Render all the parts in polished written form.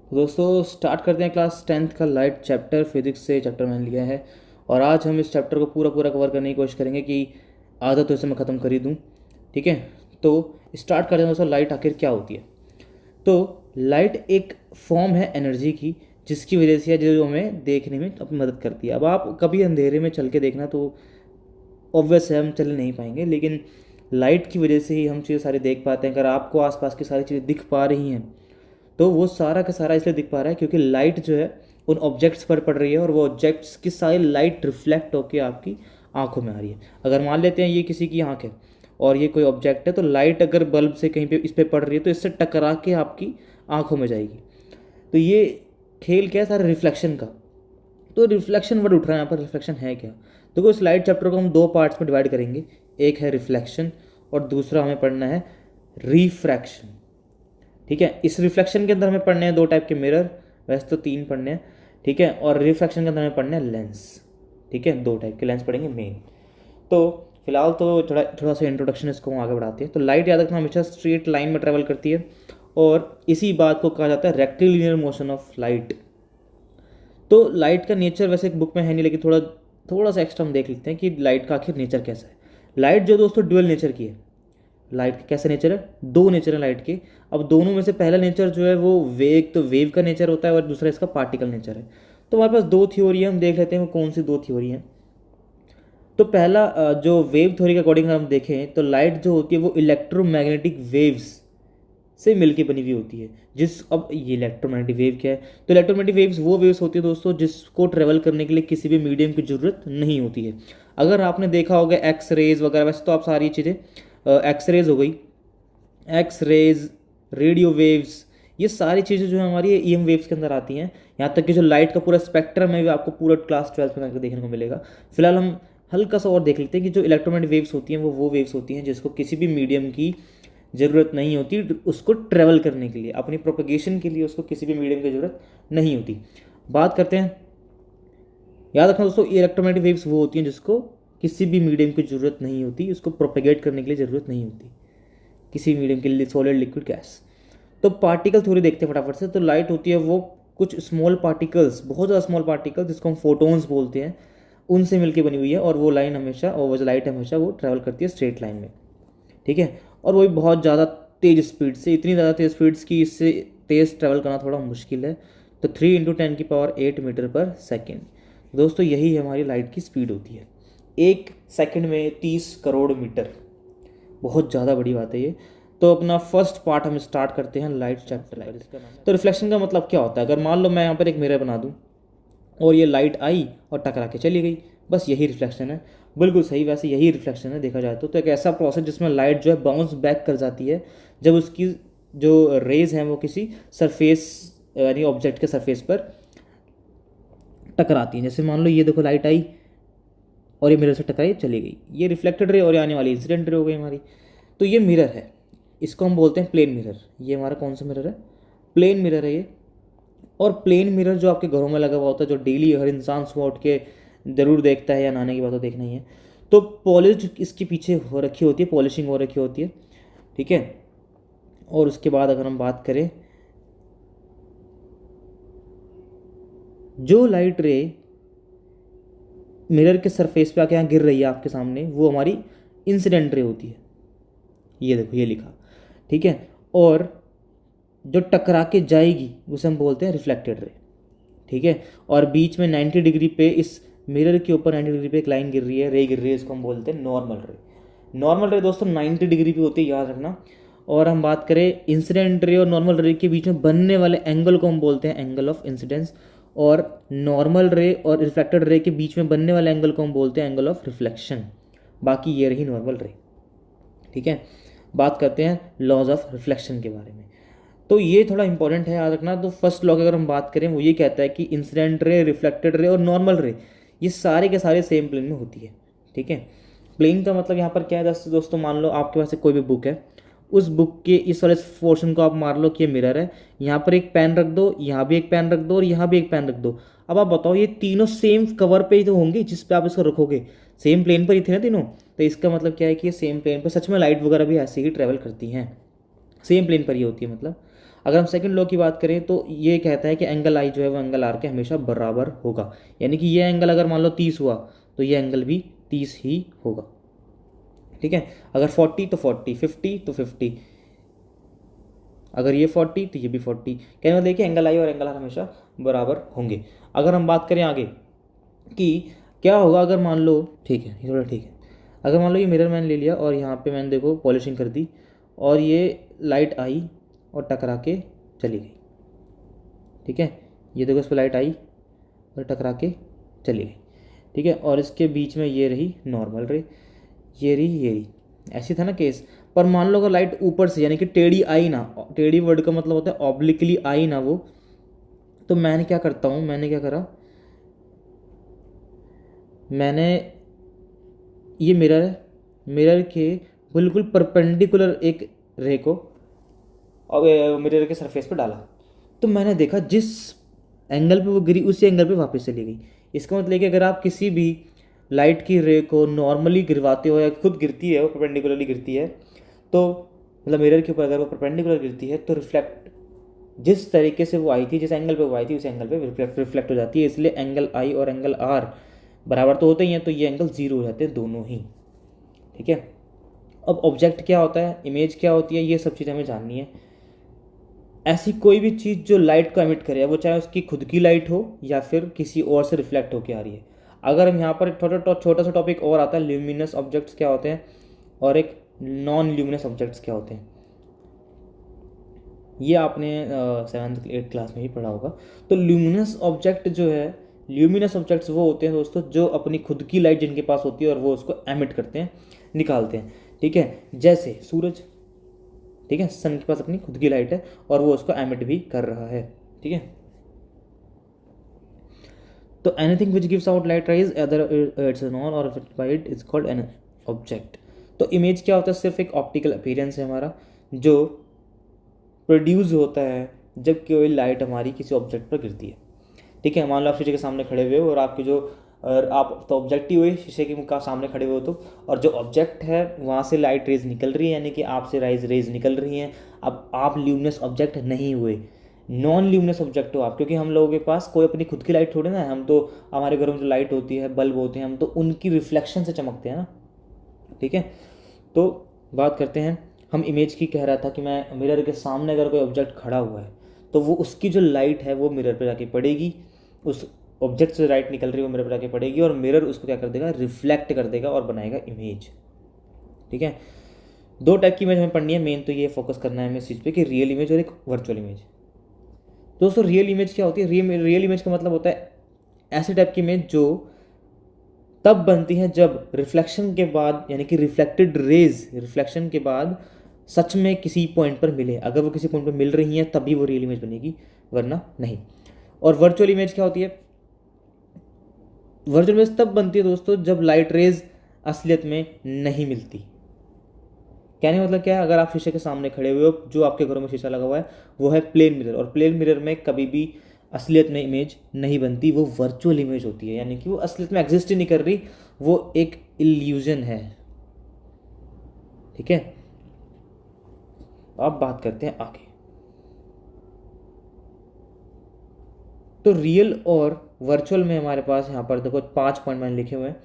तो दोस्तों स्टार्ट करते हैं क्लास 10th का लाइट चैप्टर। फिजिक्स से चैप्टर मैंने लिया है और आज हम इस चैप्टर को पूरा पूरा कवर करने की कोशिश करेंगे कि आधा तो इसे मैं ख़त्म कर ही दूँ। ठीक है, तो स्टार्ट करते हैं दोस्तों। लाइट आखिर क्या होती है? तो लाइट एक फॉर्म है एनर्जी की, जिसकी वजह से जो हमें देखने में अपनी मदद करती है। अब आप कभी अंधेरे में चल के देखना तो ऑब्वियस है हम चल नहीं पाएंगे, लेकिन लाइट की वजह से ही हम चीज़ें सारी देख पाते हैं। अगर आपको आसपास की सारी चीज़ें दिख पा रही हैं तो वो सारा का सारा इसलिए दिख पा रहा है क्योंकि लाइट जो है उन ऑब्जेक्ट्स पर पड़ रही है और वो ऑब्जेक्ट्स की सारी लाइट रिफ्लेक्ट होकर आपकी आंखों में आ रही है। अगर मान लेते हैं ये किसी की आंख है और ये कोई ऑब्जेक्ट है, तो लाइट अगर बल्ब से कहीं पे इस पर पड़ रही है तो इससे टकरा के आपकी आंखों में जाएगी। तो ये खेल क्या है सारा रिफ्लेक्शन का। तो रिफ्लेक्शन वर्ड उठ रहा है यहाँ पर। रिफ्लेक्शन है क्या? तो इस लाइट चैप्टर को हम दो पार्ट्स में डिवाइड करेंगे। एक है रिफ्लेक्शन और दूसरा हमें पढ़ना है रिफ्रैक्शन। ठीक है, इस रिफ्लेक्शन के अंदर हमें पढ़ने हैं दो टाइप के मिरर, वैसे तो तीन पढ़ने हैं। ठीक है, और रिफ्रैक्शन के अंदर हमें पढ़ने हैं लेंस। ठीक है, दो टाइप के लेंस पढ़ेंगे मेन। तो फिलहाल तो थोड़ा थोड़ा सा इंट्रोडक्शन इसको हम आगे बढ़ाते हैं। तो लाइट याद रखना हमेशा स्ट्रेट लाइन में ट्रेवल करती है और इसी बात को कहा जाता है रेक्टिलिनियर मोशन ऑफ लाइट। तो लाइट का नेचर वैसे एक बुक में है नहीं, लेकिन थोड़ा थोड़ा सा एक्स्ट्रा हम देख लेते हैं कि लाइट का आखिर नेचर कैसा है। लाइट जो दोस्तों ड्यूअल नेचर की है। लाइट का कैसा नेचर है? दो नेचर है लाइट के। अब दोनों में से पहला नेचर जो है वो वेव, तो वेव का नेचर होता है और दूसरा इसका पार्टिकल नेचर है। तो हमारे पास दो थ्योरी है, हम देख लेते हैं वो कौन सी दो थ्योरी हैं। तो पहला जो वेव थ्योरी के अकॉर्डिंग हम देखें तो लाइट जो होती है वो इलेक्ट्रोमैग्नेटिक वेव्स से मिलकर बनी हुई होती है। अब ये इलेक्ट्रोमैग्नेटिक वेव क्या है? तो इलेक्ट्रोमैग्नेटिक वेव्स वो वेव्स होती है दोस्तों जिसको ट्रेवल करने के लिए किसी भी मीडियम की ज़रूरत नहीं होती है। अगर आपने देखा होगा एक्स रेज वगैरह, वैसे तो आप सारी चीज़ें एक्स रेज हो गई, एक्स रेज, रेडियो वेव्स, ये सारी चीज़ें जो है हमारी ई एम वेव्स के अंदर आती हैं। यहाँ तक कि जो लाइट का पूरा स्पेक्ट्रम है भी आपको पूरा क्लास 12th में देखने को मिलेगा। फिलहाल हम हल्का सा और देख लेते हैं कि जो इलेक्ट्रोमैग्नेटिक वेव्स होती हैं वो वेव्स होती हैं जिसको किसी भी मीडियम की ज़रूरत नहीं होती उसको ट्रेवल करने के लिए, अपनी प्रोपगेशन के लिए उसको किसी भी मीडियम की ज़रूरत नहीं होती। बात करते हैं, याद रखना दोस्तों, इलेक्ट्रोमैग्नेटिक वेव्स वो होती हैं जिसको किसी भी मीडियम की ज़रूरत नहीं होती, उसको प्रोपगेट करने के लिए ज़रूरत नहीं होती किसी मीडियम के लिए, सॉलिड लिक्विड गैस। तो पार्टिकल थ्योरी देखते हैं फटाफट से। तो लाइट होती है वो कुछ स्मॉल पार्टिकल्स, बहुत ज़्यादा स्मॉल पार्टिकल्स जिसको हम फोटोन्स बोलते हैं, उनसे मिलकर बनी हुई है। और वो लाइन हमेशा, और वो जो लाइट हमेशा वो ट्रैवल करती है स्ट्रेट लाइन में। ठीक है, और वो भी बहुत ज़्यादा तेज़ स्पीड से, इतनी ज़्यादा तेज़ स्पीड्स की इससे तेज़ ट्रैवल करना थोड़ा मुश्किल है। तो 3 × 10⁸ मीटर पर सेकेंड। दोस्तों यही हमारी लाइट की स्पीड होती है, एक सेकंड में 30 करोड़ मीटर। बहुत ज़्यादा बड़ी बात है ये। तो अपना फर्स्ट पार्ट हम स्टार्ट करते हैं लाइट चैप्टर लाइट। तो रिफ्लेक्शन का मतलब क्या होता है? अगर मान लो मैं यहाँ पर एक मिरर बना दूँ और ये लाइट आई और टकरा के चली गई, बस यही रिफ्लेक्शन है। बिल्कुल सही, वैसे यही रिफ्लेक्शन है देखा जाए तो एक ऐसा प्रोसेस जिसमें लाइट जो है बाउंस बैक कर जाती है जब उसकी जो रेज हैं वो किसी सरफेस यानी ऑब्जेक्ट के सरफेस पर टकराती हैं। जैसे मान लो ये देखो लाइट आई और ये मिरर से टकराई चली गई, ये रिफ्लेक्टेड रे और ये आने वाली इंसिडेंट रे हो गई हमारी। तो ये मिरर है, इसको हम बोलते हैं प्लेन मिरर। ये हमारा कौन सा मिरर है? प्लेन मिरर है ये। और प्लेन मिरर जो आपके घरों में लगा हुआ होता है, जो डेली हर इंसान सुबह उठ के ज़रूर देखता है, या नहाने की बात तो देखना ही है, तो पॉलिश इसके पीछे हो रखी होती है, पॉलिशिंग हो रखी होती है। ठीक है, और उसके बाद अगर हम बात करें, जो लाइट रे मिरर के सरफेस पे आके यहाँ गिर रही है आपके सामने, वो हमारी इंसिडेंट रे होती है। ये देखो ये लिखा। ठीक है, और जो टकरा के जाएगी उसे हम बोलते हैं रिफ्लेक्टेड रे। ठीक है, और बीच में 90 डिग्री पे, इस मिरर के ऊपर 90 डिग्री पे एक लाइन गिर रही है, रे गिर रही है, इसको हम बोलते हैं नॉर्मल रे। नॉर्मल रे दोस्तों 90 डिग्री पे होती है, याद रखना। और हम बात करें इंसिडेंट रे और नॉर्मल रे के बीच में बनने वाले एंगल को हम बोलते हैं एंगल ऑफ इंसिडेंस। और नॉर्मल रे और रिफ्लेक्टेड रे के बीच में बनने वाले एंगल को हम बोलते हैं एंगल ऑफ रिफ्लेक्शन। बाकी ये रही नॉर्मल रे। ठीक है, बात करते हैं लॉज ऑफ रिफ्लेक्शन के बारे में। तो ये थोड़ा इंपॉर्टेंट है, याद रखना। तो फर्स्ट लॉ की अगर हम बात करें, वो ये कहता है कि इंसिडेंट रे, रिफ्लेक्टेड रे और नॉर्मल रे ये सारे के सारे सेम प्लेन में होती है। ठीक है, प्लेन का मतलब यहाँ पर क्या है दोस्तों, मान लो आपके पास कोई भी बुक है, उस बुक के इस वाले पोर्शन को आप मान लो कि ये मिरर है, यहाँ पर एक पेन रख दो, यहाँ भी एक पेन रख दो और यहाँ भी एक पेन रख दो। अब आप बताओ, ये तीनों सेम कवर पे ही तो होंगे जिस पे आप इसको रखोगे, सेम प्लेन पर ही थे ना तीनों। तो इसका मतलब क्या है कि ये सेम प्लेन पर, सच में लाइट वगैरह भी ऐसे ही ट्रेवल करती हैं, सेम प्लेन पर ही होती है मतलब। अगर हम सेकंड लॉ की बात करें तो ये कहता है कि एंगल आई जो है वो एंगल आर के हमेशा बराबर होगा, यानी कि ये एंगल अगर मान लो 30 हुआ तो ये एंगल भी 30 ही होगा। ठीक है, अगर 40 तो 40, 50 तो 50, अगर ये 40 तो ये भी 40, कहने मतलब कि एंगल आई और एंगल आर हमेशा बराबर होंगे। अगर हम बात करें आगे कि क्या होगा अगर मान लो, ठीक है ये थोड़ा ठीक है, अगर मान लो ये मिरर मैंने ले लिया और यहाँ पे मैंने देखो पॉलिशिंग कर दी और ये लाइट आई और टकरा के चली गई। ठीक है, ये देखो इस पर लाइट आई और टकरा के चली गई। ठीक है, और इसके बीच में ये रही नॉर्मल रे, ये रही, ऐसी था ना केस। पर मान लो अगर लाइट ऊपर से यानी कि टेढ़ी आई ना, टेढ़ी वर्ड का मतलब होता है ऑब्लिकली आई ना वो, तो मैंने क्या करता हूँ, मैंने क्या करा, मैंने ये मिरर है, मिरर के बिल्कुल परपेंडिकुलर एक रे को मिरर के सरफेस पे डाला, तो मैंने देखा जिस एंगल पे वो गिरी उसी एंगल पे वापस चली गई। इसका मतलब कि अगर आप किसी भी लाइट की रे को नॉर्मली गिरवाते हो या खुद गिरती है वो परपेंडिकुलरली गिरती है, तो मतलब मिरर के ऊपर अगर वो परपेंडिकुलर गिरती है तो रिफ्लेक्ट जिस तरीके से वो आई थी, जिस एंगल पे वो आई थी उस एंगल पे रिफ्लेक्ट हो जाती है। इसलिए एंगल आई और एंगल आर बराबर तो होते ही हैं, तो ये एंगल ज़ीरो हो जाते हैं दोनों ही। ठीक है, अब ऑब्जेक्ट क्या होता है, इमेज क्या होती है, ये सब चीज़ें हमें जाननी है। ऐसी कोई भी चीज़ जो लाइट को एमिट करे, वो चाहे उसकी खुद की लाइट हो या फिर किसी और से रिफ्लेक्ट होकर आ रही है। अगर हम यहाँ पर छोटा सा टॉपिक और आता है, ल्यूमिनस ऑब्जेक्ट्स क्या होते हैं और एक नॉन ल्यूमिनस ऑब्जेक्ट्स क्या होते हैं, ये आपने 7th 8th क्लास में ही पढ़ा होगा। तो ल्यूमिनस ऑब्जेक्ट जो है, ल्यूमिनस ऑब्जेक्ट्स वो होते हैं दोस्तों जो अपनी खुद की लाइट जिनके पास होती है और वो उसको एमिट करते हैं, निकालते हैं। ठीक है, जैसे सूरज, ठीक है, सन के पास अपनी खुद की लाइट है और वो उसको एमिट भी कर रहा है। ठीक है, तो anything which gives out light rays other its own or by it is called an object. तो इमेज क्या होता है, सिर्फ एक ऑप्टिकल अपीयरेंस है हमारा जो प्रोड्यूस होता है जब कोई लाइट हमारी किसी ऑब्जेक्ट पर गिरती है। ठीक है, मान लो आप शीशे के सामने खड़े हुए हो और आपकी जो और आप तो ऑब्जेक्ट ही हुए शीशे के सामने खड़े हुए हो, तो और जो ऑब्जेक्ट है वहाँ से लाइट रेज निकल रही है, यानी कि आपसे रेज निकल रही हैं। अब आप ल्यूमिनस ऑब्जेक्ट नहीं हुए, नॉन ल्यूमिनस ऑब्जेक्ट हो आप, क्योंकि हम लोगों के पास कोई अपनी खुद की लाइट थोड़ी ना है। हम तो हमारे घरों में जो लाइट होती है, बल्ब होते हैं, हम तो उनकी रिफ्लेक्शन से चमकते हैं ना। ठीक है, तो बात करते हैं, हम इमेज की कह रहा था कि मैं मिरर के सामने अगर कोई ऑब्जेक्ट खड़ा हुआ है तो वो उसकी जो लाइट है वो मिरर पे जाके पड़ेगी, उस ऑब्जेक्ट से लाइट निकल रही है वो मिरर पे जाके पड़ेगी और मिरर उसको क्या कर देगा, रिफ्लेक्ट कर देगा और बनाएगा इमेज। ठीक है, दो टाइप की इमेज हमें पढ़नी है, मेन तो ये फोकस करना है हमें इस चीज़ पे कि रियल इमेज और एक वर्चुअल इमेज। दोस्तों रियल इमेज क्या होती है, रियल इमेज का मतलब होता है ऐसे टाइप की इमेज जो तब बनती है जब रिफ्लेक्शन के बाद, यानी कि रिफ्लेक्टेड रेज रिफ्लेक्शन के बाद सच में किसी पॉइंट पर मिले। अगर वो किसी पॉइंट पर मिल रही हैं तभी वो रियल इमेज बनेगी, वरना नहीं। और वर्चुअल इमेज क्या होती है, वर्चुअल इमेज तब बनती है दोस्तों जब लाइट रेज असलियत में नहीं मिलती। कहने का मतलब क्या है, अगर आप शीशे के सामने खड़े हुए हो, जो आपके घरों में शीशा लगा हुआ है वो है प्लेन मिरर, और प्लेन मिरर में कभी भी असलियत में इमेज नहीं बनती, वो वर्चुअल इमेज होती है, यानी कि वो असलियत में एग्जिस्ट ही नहीं कर रही, वो एक इल्यूजन है। ठीक है, अब बात करते हैं आगे। तो रियल और वर्चुअल में हमारे पास यहाँ पर देखो 5 पॉइंट मैंने लिखे हुए हैं।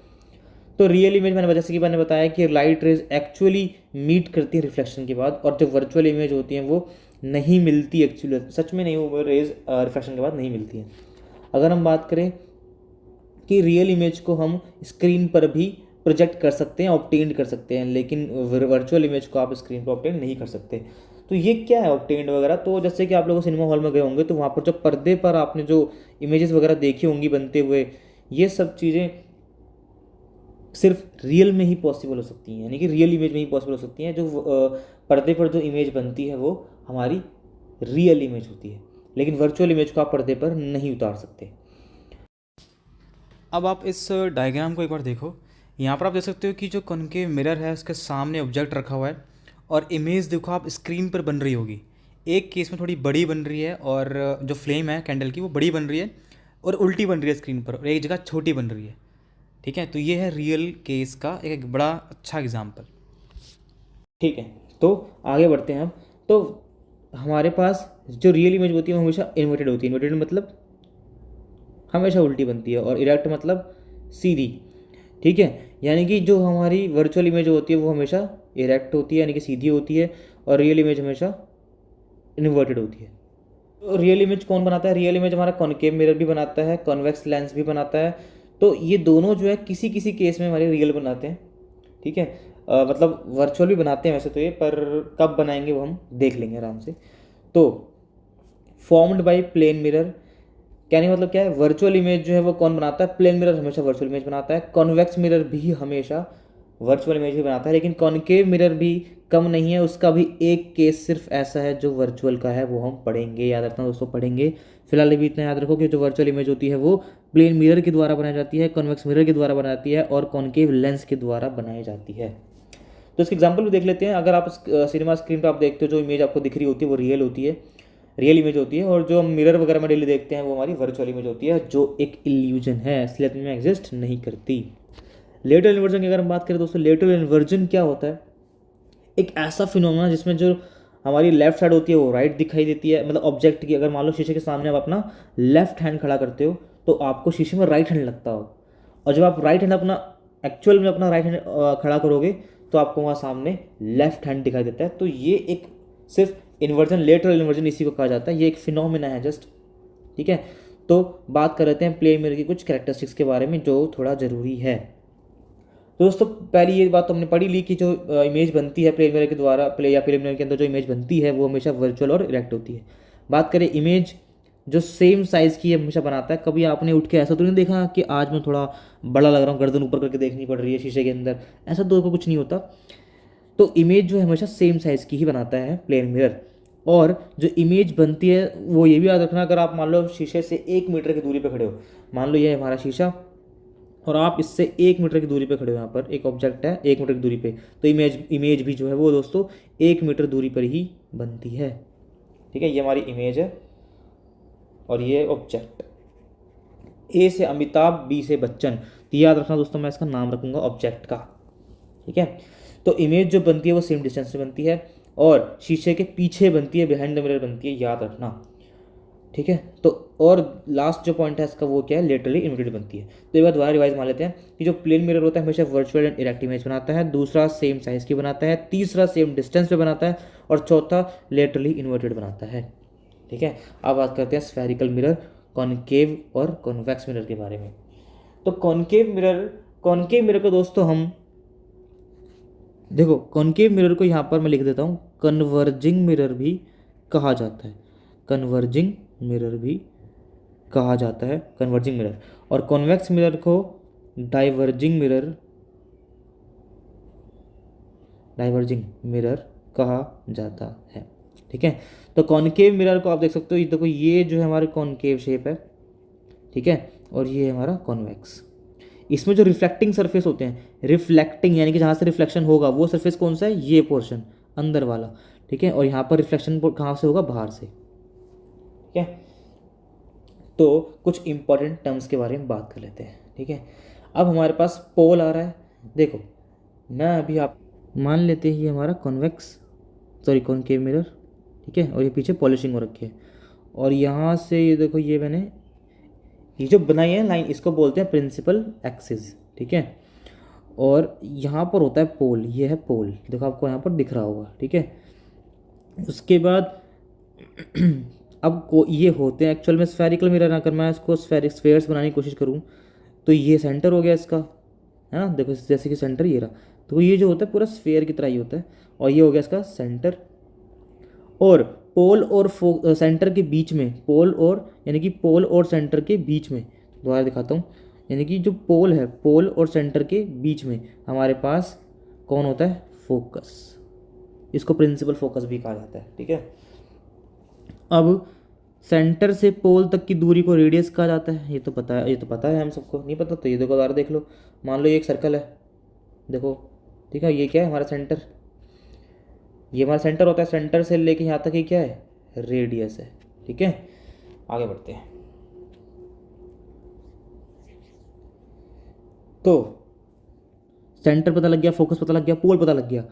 तो रियल इमेज मैंने जैसे कि मैंने बताया कि लाइट रेज एक्चुअली मीट करती है रिफ्लेक्शन के बाद, और जो वर्चुअल इमेज होती हैं वो नहीं मिलती, एक्चुअली सच में नहीं, वो रेज रिफ्लेक्शन के बाद नहीं मिलती हैं। अगर हम बात करें कि रियल इमेज को हम स्क्रीन पर भी प्रोजेक्ट कर सकते हैं, ऑब्टेन कर सकते हैं, लेकिन वर्चुअल इमेज को आप स्क्रीन पर ऑब्टेन नहीं कर सकते। तो ये क्या है ऑब्टेन्ड वगैरह, तो जैसे कि आप लोग सिनेमा हॉल में गए होंगे तो वहाँ पर जो पर्दे पर आपने जो इमेजेस वगैरह देखी होंगी बनते हुए, ये सब चीज़ें सिर्फ रियल में ही पॉसिबल हो सकती हैं, यानी कि रियल इमेज में ही पॉसिबल हो सकती हैं। जो पर्दे पर जो इमेज बनती है वो हमारी रियल इमेज होती है, लेकिन वर्चुअल इमेज को आप पर्दे पर नहीं उतार सकते। अब आप इस डायग्राम को एक बार देखो, यहाँ पर आप देख सकते हो कि जो कॉनकेव मिरर है उसके सामने ऑब्जेक्ट रखा हुआ है और इमेज देखो आप स्क्रीन पर बन रही होगी। एक केस में थोड़ी बड़ी बन रही है और जो फ्लेम है कैंडल की वो बड़ी बन रही है और उल्टी बन रही है स्क्रीन पर, और एक जगह छोटी बन रही है। ठीक है, तो ये है रियल केस का एक बड़ा अच्छा एग्जाम्पल। ठीक है, तो आगे बढ़ते हैं हम। तो हमारे पास जो रियल इमेज होती है वो हमेशा इन्वर्टेड होती है। इन्वर्टेड मतलब हमेशा उल्टी बनती है, और इरेक्ट मतलब सीधी। ठीक है, यानी कि जो हमारी वर्चुअल इमेज होती है वो हमेशा इरेक्ट होती है, यानी कि सीधी होती है, और रियल इमेज हमेशा इन्वर्टेड होती है। तो रियल इमेज कौन बनाता है? रियल इमेज हमारा कॉनकेव मिरर भी बनाता है, कॉन्वेक्स लेंस भी बनाता है। तो ये दोनों जो है किसी किसी केस में हमारे रियल बनाते हैं। ठीक है, मतलब वर्चुअल भी बनाते हैं वैसे तो ये, पर कब बनाएंगे वो हम देख लेंगे आराम से। तो फॉर्म्ड बाय प्लेन मिरर, कहने का मतलब क्या है? वर्चुअल इमेज जो है वो कौन बनाता है? प्लेन मिरर हमेशा वर्चुअल इमेज बनाता है। कॉन्वेक्स मिरर भी हमेशा वर्चुअल इमेज ही बनाता है, लेकिन कॉनकेव मिरर भी कम नहीं है, उसका भी एक केस सिर्फ ऐसा है जो वर्चुअल का है, वो हम पढ़ेंगे। याद रखना दोस्तों, पढ़ेंगे। फिलहाल भी इतना याद रखो कि जो वर्चुअल इमेज होती है वो प्लेन मिरर के द्वारा बनाई जाती है, कॉन्वेक्स मिरर के द्वारा बनाती है, और कॉनकेव लेंस के द्वारा बनाई जाती है। तो इसके एग्जाम्पल भी देख लेते हैं। अगर आप सिनेमा स्क्रीन पर आप देखते हो, जो इमेज आपको दिख रही होती है वो रियल होती है, रियल इमेज होती है, और जो हम मिरर वगैरह में डेली देखते हैं वो हमारी वर्चुअल इमेज होती है, जो एक इल्यूजन है, असलियत में एग्जिस्ट नहीं करती। लेटरल इन्वर्जन की अगर हम बात करें दोस्तों, लेटरल इन्वर्जन क्या होता है? एक ऐसा फिनोमेना जिसमें जो हमारी लेफ्ट साइड होती है वो राइट दिखाई देती है। मतलब ऑब्जेक्ट की, अगर मान लो शीशे के सामने आप अपना लेफ्ट हैंड खड़ा करते हो तो आपको शीशे में राइट हैंड लगता हो, और जब आप राइट हैंड अपना एक्चुअल में अपना राइट हैंड खड़ा करोगे तो आपको वहाँ सामने लेफ्ट हैंड दिखाई देता है। तो ये एक सिर्फ इन्वर्जन, लेटरल इन्वर्जन इसी को कहा जाता है। ये एक फिनोमेना है जस्ट। ठीक है, तो बात कर लेते हैं प्लेन मिरर की कुछ कैरेक्टरिस्टिक्स के बारे में जो थोड़ा ज़रूरी है। तो दोस्तों पहली ये बात तो हमने पढ़ी ली कि जो इमेज बनती है प्लेन मिरर के द्वारा, प्लेन मिरर के अंदर जो इमेज बनती है वो हमेशा वर्चुअल और इरेक्ट होती है। बात करें इमेज जो सेम साइज़ की हमेशा बनाता है। कभी आपने उठ के ऐसा तो नहीं देखा कि आज मैं थोड़ा बड़ा लग रहा हूँ, गर्दन ऊपर करके देखनी पड़ रही है शीशे के अंदर, ऐसा तो कुछ नहीं होता। तो इमेज जो है हमेशा सेम साइज़ की ही बनाता है प्लेन मिरर। और जो इमेज बनती है वो ये भी याद रखना, अगर आप मान लो शीशे से 1 मीटर की दूरी पर खड़े हो, मान लो ये है हमारा शीशा और आप इससे 1 मीटर की दूरी पे खड़े हो, यहाँ पर एक ऑब्जेक्ट है 1 मीटर की दूरी पे, तो इमेज भी जो है वो दोस्तों 1 मीटर दूरी पर ही बनती है। ठीक है, ये हमारी इमेज है और ये ऑब्जेक्ट। ए से अमिताभ, बी से बच्चन, तो याद रखना दोस्तों, मैं इसका नाम रखूँगा ऑब्जेक्ट का। ठीक है, तो इमेज जो बनती है वो सेम डिस्टेंस से बनती है और शीशे के पीछे बनती है, बिहाइंड द मिरर बनती है, याद रखना। ठीक है, तो और लास्ट जो पॉइंट है इसका वो क्या है? लेटरली इन्वर्टेड बनती है। तो एक बार दोबारा रिवाइज मान लेते हैं कि जो प्लेन मिरर होता है हमेशा वर्चुअल एंड इरेक्ट इमेज बनाता है, दूसरा सेम साइज की बनाता है, तीसरा सेम डिस्टेंस पे बनाता है, और चौथा लेटरली इन्वर्टेड बनाता है। ठीक है, अब बात करते हैं स्फेरिकल मिरर, कॉनकेव और कॉन्वेक्स मिरर के बारे में। तो कॉनकेव मिरर को दोस्तों हम देखो, कॉनकेव मिरर को यहाँ पर मैं लिख देता हूँ, कन्वर्जिंग मिरर भी कहा जाता है। कन्वर्जिंग मिरर भी कहा जाता है, कन्वर्जिंग मिरर। और कॉन्वेक्स मिरर को डाइवर्जिंग मिरर कहा जाता है। ठीक है, तो कॉनकेव मिरर को आप देख सकते हो, ये देखो, ये जो है हमारे कॉनकेव शेप है। ठीक है, और ये है हमारा कॉन्वेक्स। इसमें जो रिफ्लेक्टिंग सरफेस होते हैं, रिफ्लेक्टिंग यानी कि जहाँ से रिफ्लेक्शन होगा वो सरफेस कौन सा है? ये पोर्शन अंदर वाला। ठीक है, और यहाँ पर रिफ्लेक्शन कहाँ से होगा? बाहर से। ठीक है, तो कुछ इंपॉर्टेंट टर्म्स के बारे में बात कर लेते हैं। ठीक है, अब हमारे पास पोल आ रहा है। देखो, मैं अभी आप मान लेते हैं ये हमारा कॉनकेव मिरर। ठीक है, और ये पीछे पॉलिशिंग हो रखी है, और यहाँ से ये देखो, ये मैंने ये जो बनाई है लाइन, इसको बोलते हैं प्रिंसिपल एक्सिस। ठीक है, और यहाँ पर होता है पोल, ये है पोल, देखो आपको यहाँ पर दिख रहा होगा। ठीक है, उसके बाद अब को ये होते हैं एक्चुअल में स्फेरिकल मिरर। अगर मैं इसको स्फेयर्स बनाने की कोशिश करूँ तो ये सेंटर हो गया इसका, है ना। देखो जैसे कि सेंटर ये रहा, तो ये जो होता है पूरा स्फेयर की तरह ही होता है, और ये हो गया इसका सेंटर। और पोल और सेंटर के बीच में, पोल और सेंटर के बीच में, दोबारा दिखाता हूँ, यानी कि जो पोल है, पोल और सेंटर के बीच में हमारे पास कौन होता है? फोकस। इसको प्रिंसिपल फोकस भी कहा जाता है। ठीक है, अब सेंटर से पोल तक की दूरी को रेडियस कहा जाता है। ये तो पता है हम सबको। नहीं पता तो ये देखो, दोबारा देख लो। मान लो ये एक सर्कल है, देखो। ठीक है, ये क्या है? हमारा सेंटर। ये हमारा सेंटर होता है, सेंटर से लेके यहाँ तक ये क्या है? रेडियस है। ठीक है, आगे बढ़ते हैं। तो सेंटर पता लग गया, फोकस पता लग गया, पोल पता लग गया।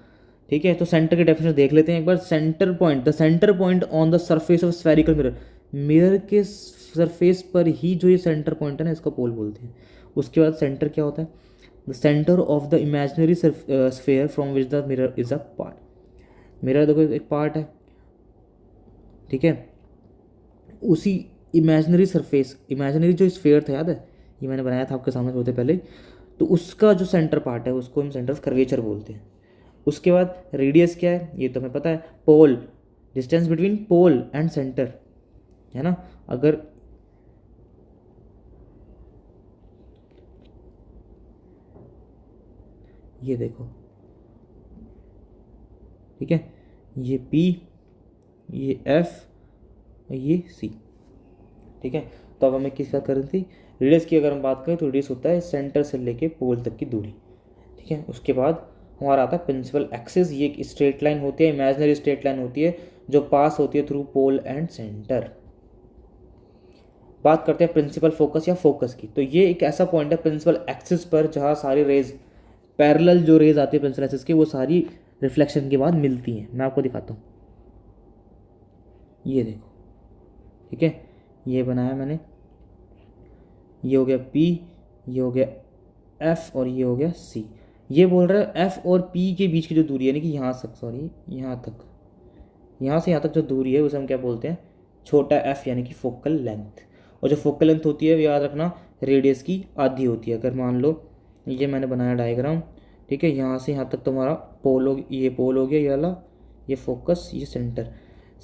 ठीक है, तो सेंटर की डेफिनेशन देख लेते हैं एक बार। Centre point, the centre point on the surface of spherical mirror, mirror के सरफेस पर ही जो ये सेंटर पॉइंट है ना, इसको पोल बोलते हैं। उसके बाद सेंटर क्या होता है, the centre of the imaginary sphere from which the mirror is a part. Mirror देखो एक पार्ट है, ठीक है, उसी इमेजिनरी सरफेस, इमेजिनरी जो स्फेयर था, याद है ये मैंने बनाया था आपके सामने होते पहले, तो उसका जो सेंटर पार्ट है उसको हम सेंटर ऑफ कर्वेचर बोलते हैं। उसके बाद रेडियस क्या है, ये तो हमें पता है, pole, distance between pole and centre, है ना। अगर ये देखो, ठीक है, ये P, ये F, ये C, ठीक है। तो अब हमें किस बात कर रही थी, रेडियस की अगर हम बात करें तो रेडियस होता है सेंटर से लेके पोल तक की दूरी, ठीक है। उसके बाद हमारा आता है प्रिंसिपल एक्सिस, ये एक स्ट्रेट लाइन होती है, इमेजिनरी स्ट्रेट लाइन होती है जो पास होती है थ्रू पोल एंड सेंटर। बात करते हैं प्रिंसिपल फोकस या फोकस की, तो ये एक ऐसा पॉइंट है प्रिंसिपल एक्सिस पर जहाँ सारी रेज, पैरेलल जो रेज आती है प्रिंसिपल एक्सिस की, वो सारी रिफ्लेक्शन के बाद मिलती हैं। मैं आपको दिखाता हूँ, ये देखो, ठीक है, ये बनाया मैंने, ये हो गया P, ये हो गया F और ये हो गया C। ये बोल रहा है F और P के बीच की जो दूरी है, यानी कि यहाँ तक, सॉरी यहाँ तक, यहाँ से यहाँ तक जो दूरी है उसे हम क्या बोलते हैं, छोटा f, यानी कि फोकल लेंथ। और जो फोकल लेंथ होती है याद रखना रेडियस की आधी होती है। अगर मान लो ये मैंने बनाया डायग्राम, ठीक है, यहाँ से यहाँ तक तुम्हारा पोल हो, ये पोल हो गया ये वाला, ये फोकस, ये सेंटर,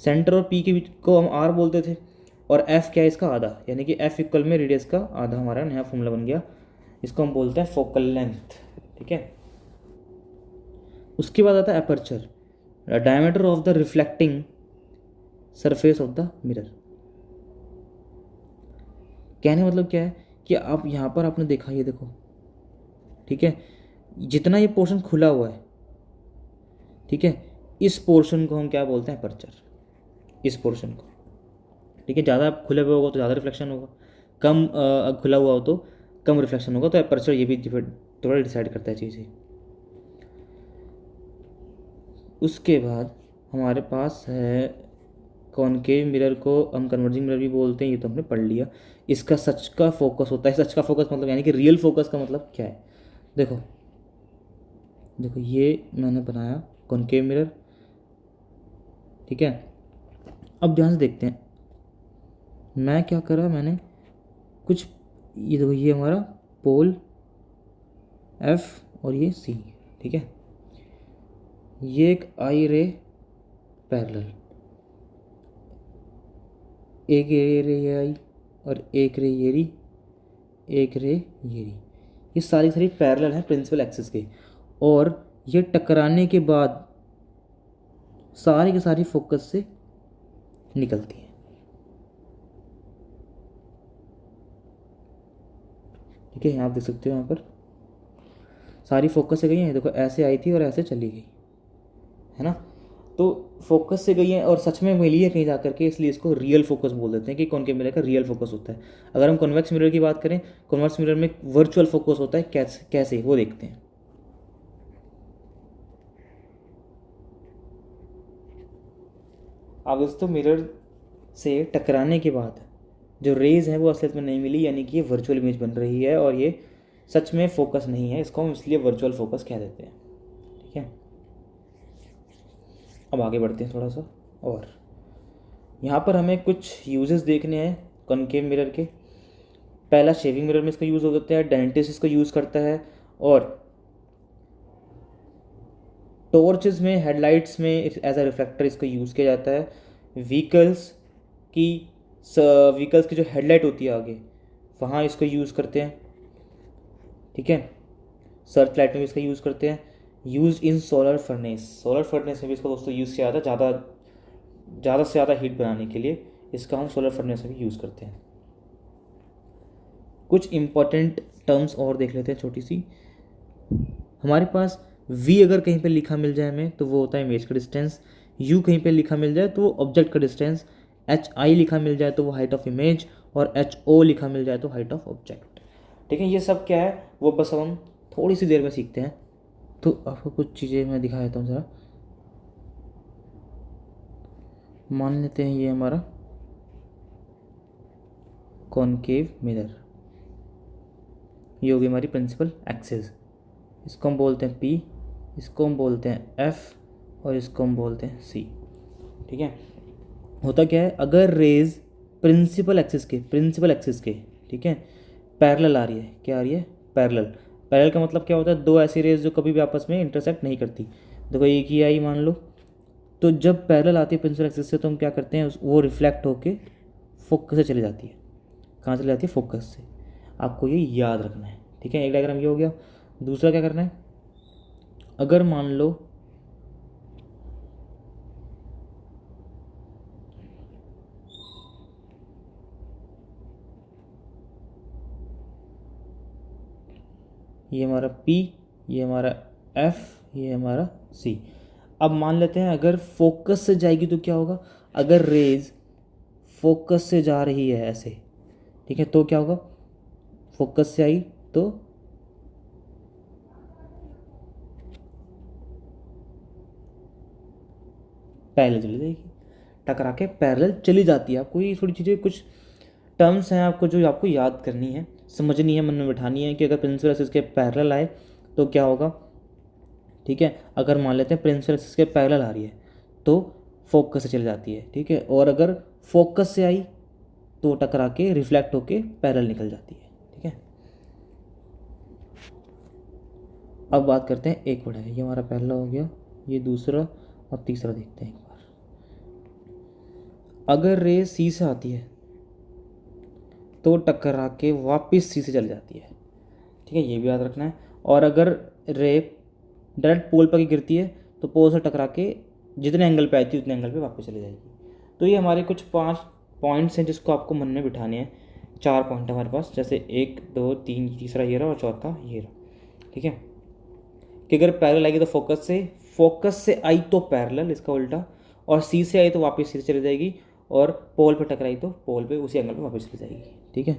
सेंटर और P के बीच को हम R बोलते थे, और F क्या है इसका आधा, यानी कि F इक्वल में रेडियस का आधा हमारा नया फॉर्मूला बन गया, इसको हम बोलते हैं फोकल लेंथ, ठीक है। उसके बाद आता है aperture, diameter of the reflecting surface of the mirror. कहने मतलब क्या है कि आप यहाँ पर आपने देखा, ये देखो, ठीक है, जितना ये पोर्शन खुला हुआ है, ठीक है, इस पोर्शन को हम क्या बोलते हैं, अपर्चर, इस पोर्शन को, ठीक है। ज़्यादा खुले हुए होगा तो ज़्यादा रिफ्लेक्शन होगा, कम खुला हुआ हो तो कम रिफ्लेक्शन होगा, तो अपर्चर ये भी थोड़ा डिसाइड करता है चीज़ें। उसके बाद हमारे पास है कॉनकेव मिरर, को हम कन्वर्जिंग मिरर भी बोलते हैं, ये तो हमने पढ़ लिया। इसका सच का फोकस होता है, सच का फोकस मतलब यानी कि रियल फोकस का मतलब क्या है, देखो देखो, ये मैंने बनाया कॉनकेव मिरर, ठीक है। अब ध्यान से देखते हैं मैं क्या करा, मैंने कुछ, ये देखो, ये हमारा पोल F और ये C, ठीक है, ये एक आई रे पैरेलल, एक रे ये आई और एक रे ये री, एक रे ये री, ये सारी सारी पैरेलल हैं प्रिंसिपल एक्सिस के, और ये टकराने के बाद सारी की सारी फोकस से निकलती हैं, ठीक है। आप देख सकते हो यहाँ पर सारी फोकस से गई हैं, देखो ऐसे आई थी और ऐसे चली गई, है ना। तो फोकस से गई है और सच में मिली है कहीं जा करके, इसलिए इसको रियल फोकस बोल देते हैं कि कॉनकेव मिरर का रियल फोकस होता है। अगर हम कॉन्वेक्स मिरर की बात करें, कॉन्वेक्स मिरर में वर्चुअल फोकस होता है, कैसे कैसे वो देखते हैं। अब दोस्तों मिरर से टकराने के बाद जो रेज है वो असलियत में नहीं मिली, यानी कि ये वर्चुअल इमेज बन रही है और ये सच में फोकस नहीं है, इसको हम इसलिए वर्चुअल फोकस कह देते हैं, ठीक है। अब आगे बढ़ते हैं थोड़ा सा, और यहाँ पर हमें कुछ यूजेस देखने हैं कॉनकेव मिरर के। पहला, शेविंग मिरर में इसका यूज़ हो जाता है, डेंटिस्ट इसको यूज़ करता है, और टॉर्चेस में, हेडलाइट्स में एज अ रिफ्लेक्टर इसका यूज़ किया जाता है। व्हीकल्स की जो हेडलाइट होती है आगे, वहाँ इसको यूज़ करते हैं, ठीक है। सर्च लाइट में भी इसका यूज़ करते हैं। Use in solar furnace, solar furnace में भी इसका दोस्तों यूज़ किया जाता है, ज़्यादा से ज़्यादा हीट बनाने के लिए इसका हम सोलर फर्नेस में भी यूज़ करते हैं। कुछ इंपॉर्टेंट टर्म्स और देख लेते हैं छोटी सी। हमारे पास V अगर कहीं पे लिखा मिल जाए हमें तो वो होता है इमेज का डिस्टेंस, U कहीं पे लिखा मिल जाए तो वो ऑब्जेक्ट का डिस्टेंस, HI लिखा मिल जाए तो वो हाइट ऑफ इमेज, और HO लिखा मिल जाए तो हाइट ऑफ ऑब्जेक्ट, ठीक है। ये सब क्या है वो बस हम थोड़ी सी देर में सीखते हैं। तो आपको कुछ चीज़ें मैं दिखा देता हूँ ज़रा, मान लेते हैं ये हमारा कॉनकेव मिरर, ये होगी हमारी प्रिंसिपल एक्सिस। इसको हम बोलते हैं P, इसको हम बोलते हैं F और इसको हम बोलते हैं C। ठीक है, होता क्या है, अगर रेज प्रिंसिपल एक्सिस के ठीक है पैरेलल आ रही है, क्या आ रही है, पैरेलल। पैरेलल का मतलब क्या होता है, दो ऐसी रेज जो कभी भी आपस में इंटरसेक्ट नहीं करती। देखो एक ही आई मान लो, तो जब पैरेलल आती है प्रिंसिपल एक्सिस से तो हम क्या करते हैं, वो रिफ्लेक्ट होके फोकस से चली जाती है। कहाँ चली जाती है, फोकस से। आपको ये याद रखना है। ठीक है, एक डायग्राम ये हो गया। दूसरा क्या करना है, अगर मान लो ये हमारा P, ये हमारा F, ये हमारा C। अब मान लेते हैं अगर फोकस से जाएगी तो क्या होगा, अगर रेज फोकस से जा रही है ऐसे, ठीक है, तो क्या होगा, फोकस से आई तो पैरेलल चली जाएगी, टकरा के पैरेलल चली जाती है। आपको ये थोड़ी चीज़ें, कुछ टर्म्स हैं आपको जो आपको याद करनी है, समझनी है, मन में बिठानी है कि अगर प्रिंसिपल एक्सिस के पैरेलल आए तो क्या होगा। ठीक है, अगर मान लेते हैं प्रिंसिपल एक्सिस के पैरेलल आ रही है तो फोकस से चली जाती है। ठीक है, और अगर फोकस से आई तो टकरा के रिफ्लेक्ट होके पैरेलल निकल जाती है। ठीक है, अब बात करते हैं एक बड़ा है, ये हमारा पहला हो गया, ये दूसरा, अब तीसरा देखते हैं एक बार। अगर रे सी से आती है तो टकरा के वापस सी से चली जाती है। ठीक है, ये भी याद रखना है। और अगर रे डायरेक्ट पोल पर गिरती है तो पोल से टकरा के जितने एंगल पे आई थी उतने एंगल पे वापस चली जाएगी। तो ये हमारे कुछ 5 पॉइंट्स हैं जिसको आपको मन में बिठाने हैं। 4 पॉइंट हमारे पास, जैसे 1 2 3, तीसरा ये रहा और चौथा ये रहा। ठीक है, कि अगर पैरेलल आएगी तो फोकस से आई तो पैरेलल, इसका उल्टा, और सी से आई तो वापस सी से चली जाएगी, और पोल पे टकराई तो पोल पे उसी एंगल पे वापस चली जाएगी। ठीक है,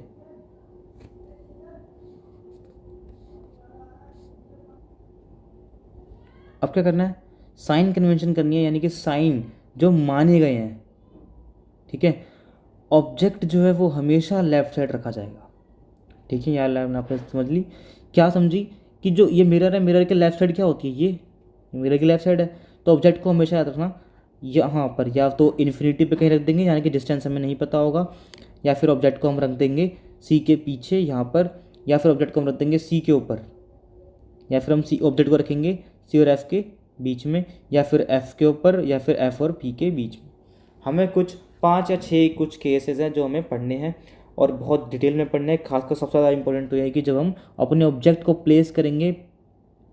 अब क्या करना है, साइन कन्वेंशन करनी है, यानी कि साइन जो माने गए हैं। ठीक है, ऑब्जेक्ट जो है वो हमेशा लेफ्ट साइड रखा जाएगा। ठीक है, यार आपने समझ ली, क्या समझी, कि जो ये मिरर है, मिरर के लेफ्ट साइड क्या होती है, ये मिरर की लेफ्ट साइड है, तो ऑब्जेक्ट को हमेशा याद रखना यहाँ पर, या तो इन्फिनिटी पे कहीं रख देंगे यानी कि डिस्टेंस हमें नहीं पता होगा, या फिर ऑब्जेक्ट को हम रख देंगे सी के पीछे यहाँ पर, या फिर ऑब्जेक्ट को हम रख देंगे सी के ऊपर, या फिर हम सी ऑब्जेक्ट को रखेंगे सी और एफ के बीच में, या फिर एफ के ऊपर, या फिर एफ और पी के बीच में। हमें कुछ 5 या 6 कुछ केसेस हैं जो हमें पढ़ने हैं और बहुत डिटेल में पढ़ने हैं। खासकर सबसे ज़्यादा इंपॉर्टेंट तो यह है कि जब हम अपने ऑब्जेक्ट को प्लेस करेंगे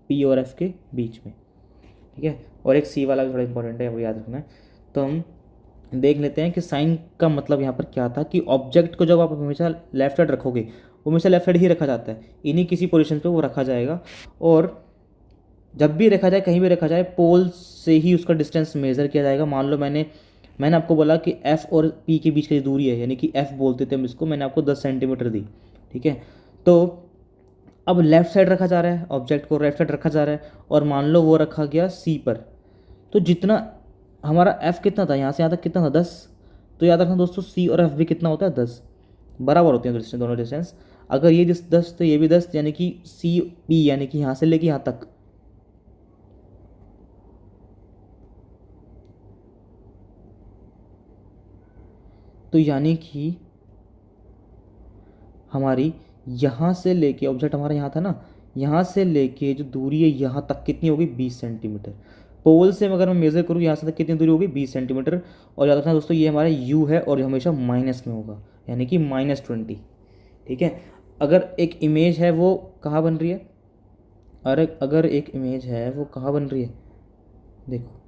पी और एफ के बीच में। ठीक है, और एक सी वाला भी थोड़ा इंपॉर्टेंट है, वो याद रखना है। तो हम देख लेते हैं कि साइन का मतलब यहाँ पर क्या था, कि ऑब्जेक्ट को जब आप हमेशा लेफ्ट साइड रखोगे, वो हमेशा लेफ्ट साइड ही रखा जाता है, इन्हीं किसी पोजीशन पे वो रखा जाएगा। और जब भी रखा जाए, कहीं भी रखा जाए, पोल से ही उसका डिस्टेंस मेज़र किया जाएगा। मान लो मैंने आपको बोला कि एफ़ और पी के बीच की दूरी है, यानी कि एफ़ बोलते थे हम इसको, मैंने आपको 10 सेंटीमीटर दी। ठीक है, तो अब लेफ़्ट साइड रखा जा रहा है, ऑब्जेक्ट को लेफ्ट साइड रखा जा रहा है, और मान लो वो रखा गया सी पर, तो जितना हमारा एफ़ कितना था, यहाँ से यहाँ तक कितना था, 10। तो याद रखना दोस्तों, सी और एफ़ भी कितना होता है, 10, बराबर होते हैं दोनों डिस्टेंस। अगर ये 10 तो ये भी 10, यानी कि सी पी, यानी कि यहाँ से लेके यहाँ तक, तो यानी कि हमारी यहाँ से लेके, ऑब्जेक्ट हमारा यहाँ था ना, यहाँ से लेके जो दूरी है यहाँ तक कितनी होगी, 20 सेंटीमीटर। पोल से अगर मैं मेज़र करूँ यहाँ से तक कितनी दूरी होगी, 20 सेंटीमीटर। और याद रखना दोस्तों, ये हमारा यू है और हमेशा माइनस में होगा, यानी कि -20। ठीक है, अगर एक इमेज है वो कहाँ बन रही है, अगर एक इमेज है वो कहाँ बन रही है, देखो,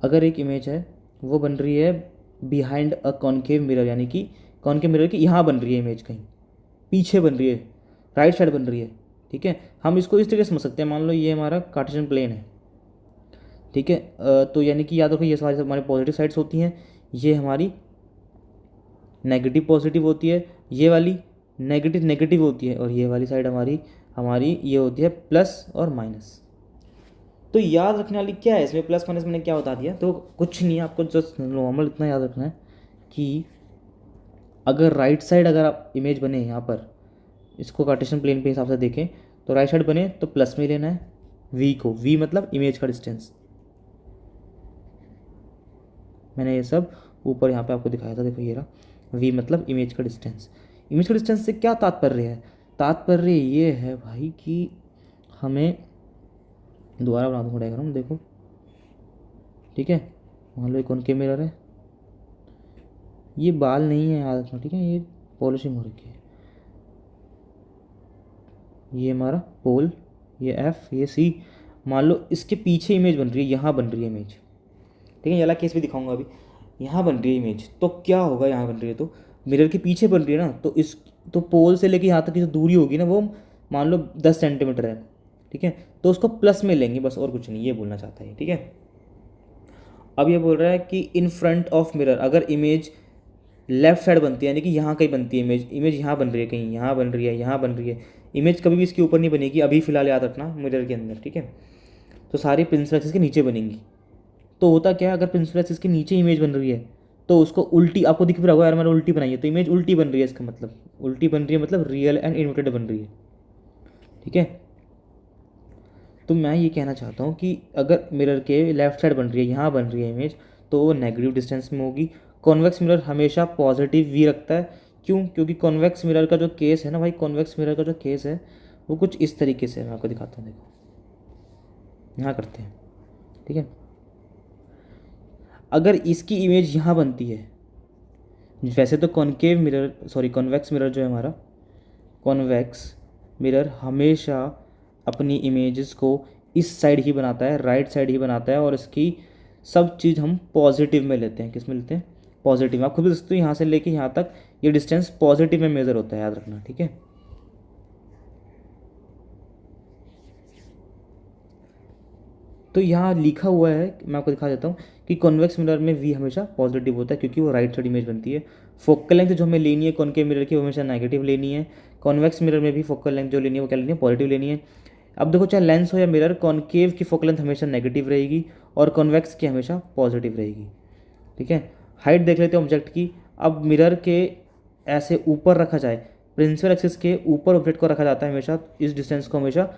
अगर एक इमेज है वो बन रही है बिहाइंड अ कॉनकेव मिरर, यानी कि कॉनकेव मिरर की यहाँ बन रही है इमेज, कहीं पीछे बन रही है, राइट साइड बन रही है। ठीक है, हम इसको इस तरीके से समझ सकते हैं, मान लो ये हमारा कार्टेशियन प्लेन है। ठीक है, तो यानी कि याद रखो, ये सारी हमारी पॉजिटिव साइड्स होती हैं, ये हमारी नेगेटिव पॉजिटिव होती है, ये वाली नेगेटिव नेगेटिव होती है, और ये वाली साइड हमारी हमारी ये होती है प्लस और माइनस। तो याद रखने वाली क्या है इसमें, प्लस माइनस मैंने क्या बता दिया, तो कुछ नहीं है, आपको जस्ट नॉर्मल इतना याद रखना है कि अगर राइट साइड अगर आप इमेज बने यहाँ पर, इसको कार्टेशियन प्लेन पे हिसाब से देखें तो राइट साइड बने तो प्लस में लेना है वी को, वी मतलब इमेज का डिस्टेंस। मैंने ये सब ऊपर यहाँ पे आपको दिखाया था, देखो ये रहा, वी मतलब इमेज का डिस्टेंस। इमेज का डिस्टेंस से क्या तात्पर्य है, तात्पर्य ये है भाई कि हमें, दोबारा बना दूँगा डायग्राम, देखो ठीक है, मान लो एक कॉनकेव मिरर है, ये बाल नहीं है याद रखना, ठीक है, ये पॉलिशिंग हो रखी है, ये हमारा पोल, ये एफ, ये सी, मान लो इसके पीछे इमेज बन रही है, यहाँ बन रही है इमेज, ठीक है, ये वाला केस भी दिखाऊंगा अभी, यहाँ बन रही है इमेज, तो क्या होगा, यहाँ बन रही है तो मिरर के पीछे बन रही है ना, तो इस, तो पोल से लेके यहाँ तक की जो दूरी होगी ना वो मान लो 10 सेंटीमीटर है, ठीक है, तो उसको प्लस में लेंगे बस, और कुछ नहीं, ये बोलना चाहता है, ठीक है। अब ये बोल रहा है कि इन फ्रंट ऑफ मिरर अगर इमेज लेफ्ट साइड बनती है, यानी कि यहाँ कहीं बनती है इमेज, इमेज यहाँ बन रही है, कहीं यहाँ बन रही है, यहाँ बन रही है, इमेज कभी भी इसके ऊपर नहीं बनेगी, अभी फिलहाल याद रखना मिरर के अंदर, ठीक है, तो सारी प्रिंसिपल एक्सिस के नीचे बनेंगी। तो होता क्या है, अगर प्रिंसिपल एक्सिस के नीचे इमेज बन रही है तो उसको उल्टी, आपको दिख भी रहा होगा यार मैंने उल्टी बनाई है, तो इमेज उल्टी बन रही है, इसका मतलब उल्टी बन रही है, मतलब रियल एंड इन्वर्टेड बन रही है, ठीक है। तो मैं ये कहना चाहता हूँ कि अगर मिरर के लेफ्ट साइड बन रही है, यहाँ बन रही है इमेज, तो वो नेगेटिव डिस्टेंस में होगी। कॉन्वेक्स मिरर हमेशा पॉजिटिव वी रखता है, क्यों, क्योंकि कॉन्वेक्स मिरर का जो केस है ना भाई, कॉन्वेक्स मिरर का जो केस है वो कुछ इस तरीके से है, मैं आपको दिखाता हूँ, देखो यहाँ करते हैं, ठीक है। अगर इसकी इमेज यहाँ बनती है, वैसे तो concave mirror, sorry convex mirror जो है हमारा, कॉन्वेक्स मिरर हमेशा अपनी इमेजेस को इस साइड ही बनाता है, राइट साइड ही बनाता है, और इसकी सब चीज़ हम पॉजिटिव में लेते हैं, किस में लेते हैं, पॉजिटिव। आप खुद भी दोस्तों यहाँ से लेके यहाँ तक ये डिस्टेंस पॉजिटिव में मेज़र होता है, याद रखना, ठीक है। तो यहाँ लिखा हुआ है, मैं आपको दिखा देता हूँ कि कॉन्वेक्स मिरर में वी हमेशा पॉजिटिव होता है, क्योंकि वो राइट साइड इमेज बनती है। फोकल लेंथ जो हमें लेनी है कॉनकेव मिरर की, वो हमेशा नेगेटिव लेनी है। कॉन्वेक्स मिरर में भी फोकल लेंथ जो लेनी है वो क्या लेनी है, पॉजिटिव लेनी है। अब देखो चाहे लेंस हो या मिरर, कॉनकेव की फोकल लेंथ हमेशा नेगेटिव रहेगी और कॉन्वेक्स की हमेशा पॉजिटिव रहेगी, ठीक है। हाइट देख लेते हैं ऑब्जेक्ट की। अब मिरर के ऐसे ऊपर रखा जाए, प्रिंसिपल एक्सिस के ऊपर ऑब्जेक्ट को रखा जाता है हमेशा, इस डिस्टेंस को हमेशा,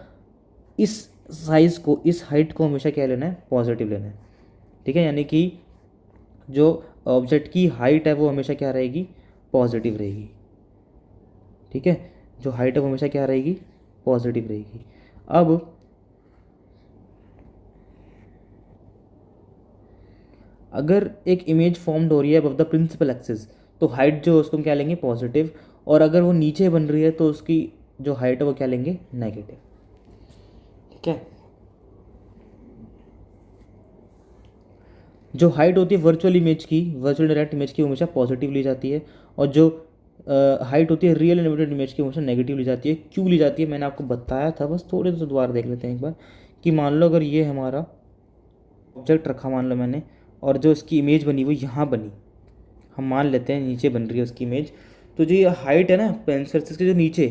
इस साइज़ को, इस हाइट को हमेशा क्या लेना है, पॉजिटिव लेना है, ठीक है। यानी कि जो ऑब्जेक्ट की हाइट है वो हमेशा क्या रहेगी, पॉजिटिव रहेगी, ठीक है। जो हाइट है वो हमेशा क्या रहेगी, पॉजिटिव रहेगी। अब अगर एक इमेज फॉर्म्ड हो रही है अबव द प्रिंसिपल एक्सिस, तो हाइट जो है उसको हम क्या लेंगे, पॉजिटिव, और अगर वो नीचे बन रही है तो उसकी जो हाइट है वो क्या लेंगे, नेगेटिव, ठीक है। जो हाइट होती है वर्चुअल इमेज की, वर्चुअल डायरेक्ट इमेज की, वो हमेशा पॉजिटिव ली जाती है, और जो हाइट होती है रियल इन्वर्टेड इमेज की, वो हमेशा नेगेटिव ली जाती है। क्यों ली जाती है मैंने आपको बताया था, बस थोड़े से दोबारा देख लेते हैं एक बार, कि मान लो अगर ये हमारा ऑब्जेक्ट रखा मान लो मैंने, और जो इसकी इमेज बनी वो यहाँ बनी, हम मान लेते हैं नीचे बन रही है उसकी इमेज, तो जो ये हाइट है ना प्रिंसिपल एक्सिस के जो नीचे,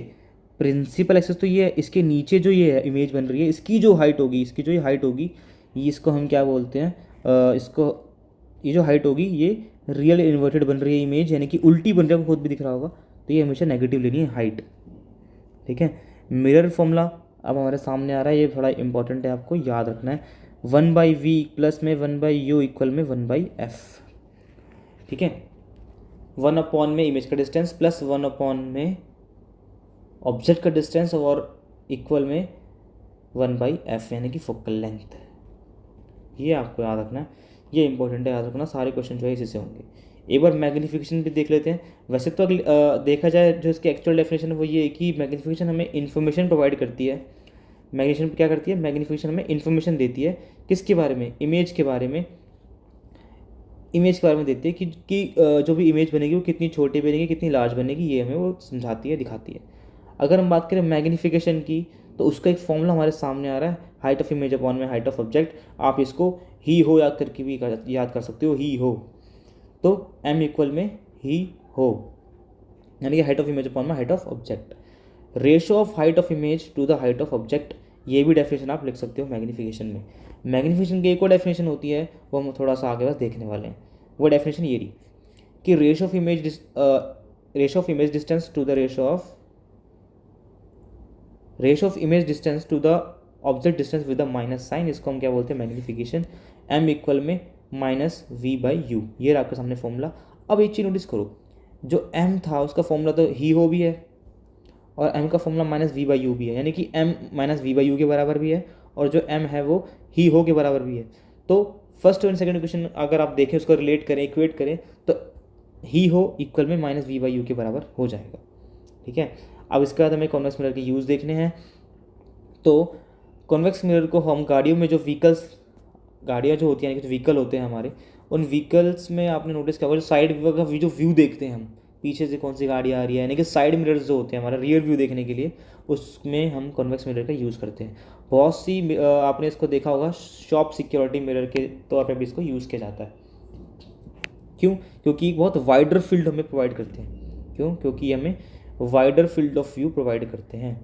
प्रिंसिपल एक्सिस तो ये है, इसके नीचे जो ये है इमेज बन रही है, इसकी जो हाइट होगी, इसकी जो ये हाइट होगी, ये इसको हम क्या बोलते हैं, इसको, ये जो हाइट होगी ये रियल इन्वर्टेड बन रही है इमेज, यानी कि उल्टी बन रही है, आपको खुद भी दिख रहा होगा, तो ये हमेशा नेगेटिव लेनी है हाइट, ठीक है। मिरर फॉर्मूला अब हमारे सामने आ रहा है, ये थोड़ा इंपॉर्टेंट है, आपको याद रखना है, 1/v प्लस में 1/u इक्वल में 1/f, ठीक है। 1/, में इमेज का डिस्टेंस प्लस 1/, में ऑब्जेक्ट का डिस्टेंस और इक्वल में 1/f, यानी कि फोकल लेंथ। ये आपको याद रखना है, ये इंपॉर्टेंट है, याद रखना, सारे क्वेश्चन जो है इसी से होंगे। एक बार मैग्नीफिकेशन भी देख लेते हैं। वैसे तो देखा जाए जो इसकी एक्चुअल डेफिनेशन है वो ये है कि मैग्नीफिकेशन हमें इन्फॉर्मेशन प्रोवाइड करती है। मैग्नीफिकेशन क्या करती है, मैग्नीफिकेशन हमें इन्फॉर्मेशन देती है, किसके बारे में, इमेज के बारे में, इमेज के बारे में देती है कि जो भी इमेज बनेगी वो कितनी छोटी बनेगी, कितनी लार्ज बनेगी, ये हमें वो समझाती है, दिखाती है। अगर हम बात करें मैग्नीफिकेशन की, तो उसका एक फॉर्मूला हमारे सामने आ रहा है, हाइट ऑफ इमेज अपॉन में हाइट ऑफ ऑब्जेक्ट। आप इसको ही हो याद करके भी याद कर सकते हो, ही हो, तो m इक्वल में ही हो, यानी कि हाइट ऑफ इमेज अपॉन में height of object. Ratio of height of image to the height of object ये भी डेफिनेशन आप लिख सकते हो मैग्नीफिकेशन में। मैग्नीफिकेशन की एक और डेफिनेशन होती है, वो हम थोड़ा सा आगे बस देखने वाले हैं। वो डेफिनेशन ये रही कि ratio of image distance to the ratio of image distance to the object distance with the minus sign, इसको हम क्या बोलते हैं मैग्नीफिकेशन। m इक्वल में -v/u, ये रहा आपके सामने फॉर्मूला। अब एक चीज़ नोटिस करो, जो m था उसका फॉर्मूला तो ही हो भी है और m का फॉर्मूला -v/u भी है, यानी कि m -v/u के बराबर भी है और जो m है वो ही हो के बराबर भी है। तो फर्स्ट और सेकंड इक्वेशन अगर आप देखें, उसको रिलेट करें, इक्वेट करें, तो ही हो इक्वल में -v/u के बराबर हो जाएगा। ठीक है, अब इसके बाद हमें कॉन्वेक्स मिरर के यूज़ देखने हैं। तो कॉन्वेक्स मिरर को हम गाड़ियों में, जो गाड़ियाँ जो होती हैं, यानी कि जो व्हीकल होते हैं हमारे, उन व्हीकल्स में आपने नोटिस किया होगा, जो साइड का जो व्यू देखते हैं हम, पीछे से कौन सी गाड़ी आ रही है, यानी कि साइड मिरर्स जो होते हैं हमारा रियर व्यू देखने के लिए, उसमें हम कॉन्वेक्स मिरर का यूज़ करते हैं। बहुत सी आपने इसको देखा होगा शॉप सिक्योरिटी मिरर के तौर पर भी इसको यूज़ किया जाता है। क्यों? क्योंकि बहुत वाइडर फील्ड हमें प्रोवाइड करते हैं। क्यों? क्योंकि हमें wider field of view provide करते हैं।